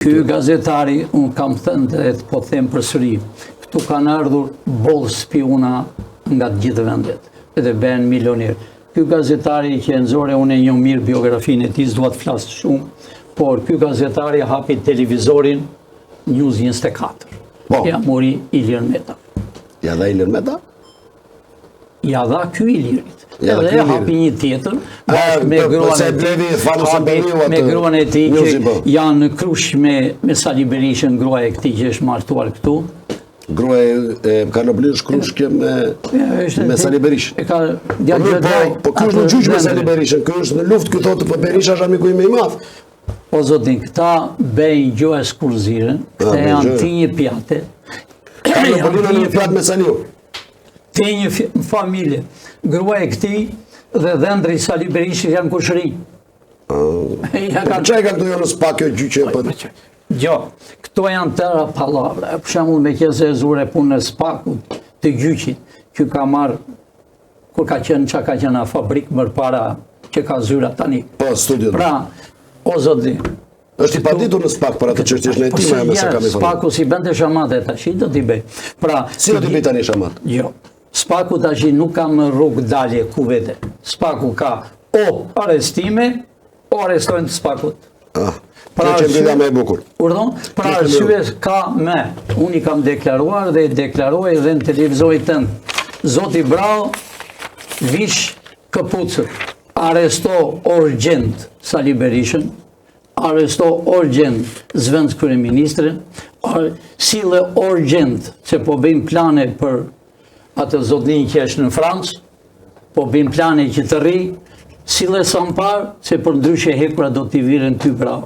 Ky gazetari, unë kam thënë dhe po them përsëri, këtu kanë ardhur boll spiuna nga të gjithë vendet, edhe ben milioner. Ky gazetari që e nxore, unë e njoh mirë biografinë e tij, s'dua të flas shumë, por ky gazetari hapi televizorin News 24. Ja mori Ilir Meta. Ja dha Ilir Meta? Ja dha ky Ilirit. Edhe hapi një tjetër, bashkë me gruan e tij që janë në Krush me Sali Berishën, gruaja e këtij që është martuar këtu. Gruaja e Karloblish Krushke me Sali Berishën. Po ky është në gjyq me Sali Berishën, ky është në luftë, ky thotë po Berisha është amiku im i madh. O zotin, këta bëjnë gjohë skurziren, këta janë ti një pjate. Karloblina në një pjatë me Saliu. Ti një familje. Grua e këti dhe dhëndri Sali Berishit janë kushëri. Që e ka këtu jo në SPAK kjo gjyqe? Jo, këto janë tëra palavra. Për shembull me qenë se zure punë në SPAK-ut të gjyqit, që ka marrë, kur ka qenë fabrikë mërë para që ka zyra tani. Po, studion. Pra, o zoti. Është i paditur në SPAK për atë çështje në hetima me sa kam informuar. SPAK-u si bënte shamate tash, do t'i bëj. Pra, si do t'i bëj tani shamat? Jo. SPAK-u tash nuk ka më rrugë dalje ku vete. SPAK-u ka o arestime, o arrestojnë të SPAK-ut. Pra që mbida me e bukur. Urdhon? Pra arsye ka me. Unë i kam deklaruar dhe i deklaroj dhe në televizoj tënë. Zoti Brau, vish këpucët. Aresto urgent Sali Berishën, aresto urgent zëvendës kryeministrin, sille urgent që po bëjmë plane për atë zotnin që është në Francë, po bëjmë plane që të rri, sille sa më parë që për ndryshe hekura do t'i viren ty Brau.